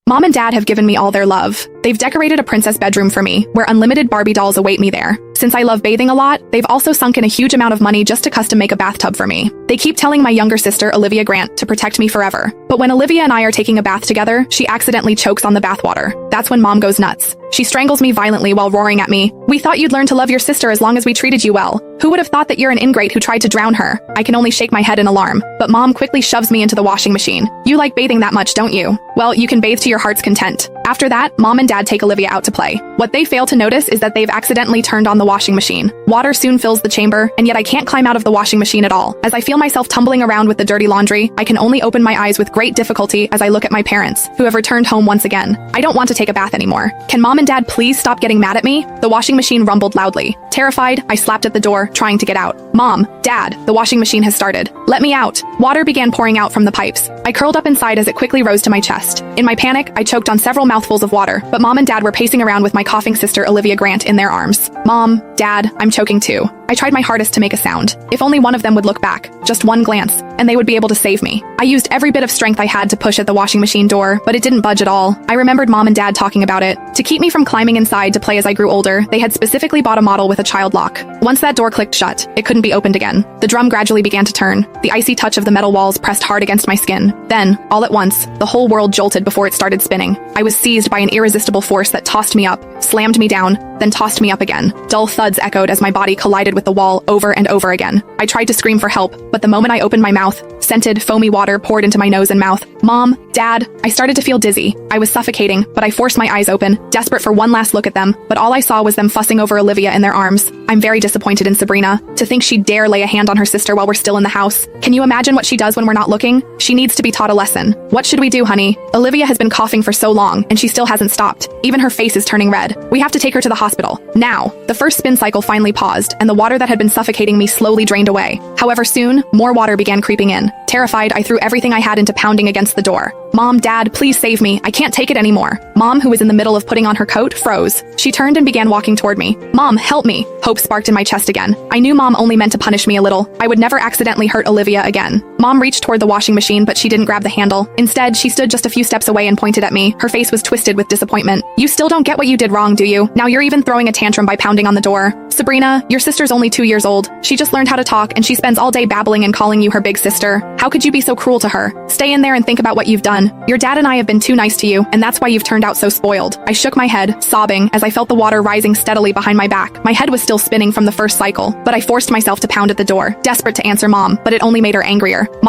Mom and Dad have given me all their love. They've decorated a princess bedroom for me, where unlimited Barbie dolls await me there. Since I love bathing a lot, they've also sunk in a huge amount of money just to custom make a bathtub for me. They keep telling my younger sister, Olivia Grant, to protect me forever. But when Olivia and I are taking a bath together, she accidentally chokes on the bathwater. That's when Mom goes nuts. She strangles me violently while roaring at me, "We thought you'd learn to love your sister as long as we treated you well. Who would have thought that you're an ingrate who tried to drown her?" I can only shake my head in alarm, but Mom quickly shoves me into the washing machine. "You like bathing that much, don't you? Well, you can bathe to your heart's content." After that, Mom and Dad take Olivia out to play. What they fail to notice is that they've accidentally turned on the washing machine. Water soon fills the chamber, and yet I can't climb out of the washing machine at all. As I feel myself tumbling around with the dirty laundry, I can only open my eyes with great difficulty as I look at my parents, who have returned home once again. I don't want to take a bath anymore. Can Mom and Dad please stop getting mad at me? The washing machine rumbled loudly. Terrified, I slapped at the door, trying to get out. "Mom, Dad, the washing machine has started. Let me out." Water began pouring out from the pipes. I curled up inside as it quickly rose to my chest. In my panic, I choked on several mouthfuls of water, but Mom and Dad were pacing around with my coughing sister Olivia Grant in their arms. "Mom, Dad, I'm choking too." I tried my hardest to make a sound. If only one of them would look back, just one glance, and they would be able to save me. I used every bit of strength I had to push at the washing machine door, but it didn't budge at all. I remembered Mom and Dad talking about it. To keep me from climbing inside to play as I grew older, they had specifically bought a model with a child lock. Once that door clicked shut, it couldn't be opened again. The drum gradually began to turn. The icy touch of the metal walls pressed hard against my skin. Then, all at once, the whole world jolted before it started spinning. I was seized by an irresistible force that tossed me up, slammed me down, then tossed me up again. Dull thuds echoed as my body collided with the wall over and over again. I tried to scream for help, but the moment I opened my mouth, scented, foamy water poured into my nose and mouth. "Mom, Dad," I started to feel dizzy. I was suffocating, but I forced my eyes open, desperate for one last look at them, but all I saw was them fussing over Olivia in their arms. I'm very disappointed in Sabrina. To think she'd dare lay a hand on her sister while we're still in the house. Can you imagine what she does when we're not looking? She needs to be taught a lesson. What should we do, honey? Olivia has been coughing for so long, and she still hasn't stopped. Even her face is turning red. We have to take her to the hospital. Now. The first spin cycle finally paused, and the water that had been suffocating me slowly drained away. However, soon, more water began creeping in. Terrified, I threw everything I had into pounding against the door. "Mom, Dad, please save me. I can't take it anymore." Mom, who was in the middle of putting on her coat, froze. She turned and began walking toward me. "Mom, help me." Hope sparked in my chest again. I knew Mom only meant to punish me a little. I would never accidentally hurt Olivia again. Mom reached toward the washing machine, but she didn't grab the handle. Instead, she stood just a few steps away and pointed at me. Her face was twisted with disappointment. "You still don't get what you did wrong, do you? Now you're even throwing a tantrum by pounding on the door. Sabrina, your sister's only 2 years old. She just learned how to talk, and she spends all day babbling and calling you her big sister. How could you be so cruel to her? Stay in there and think about what you've done. Your dad and I have been too nice to you, and that's why you've turned out so spoiled." I shook my head, sobbing, as I felt the water rising steadily behind my back. My head was still spinning from the first cycle, but I forced myself to pound at the door, desperate to answer Mom, but it only made her angrier.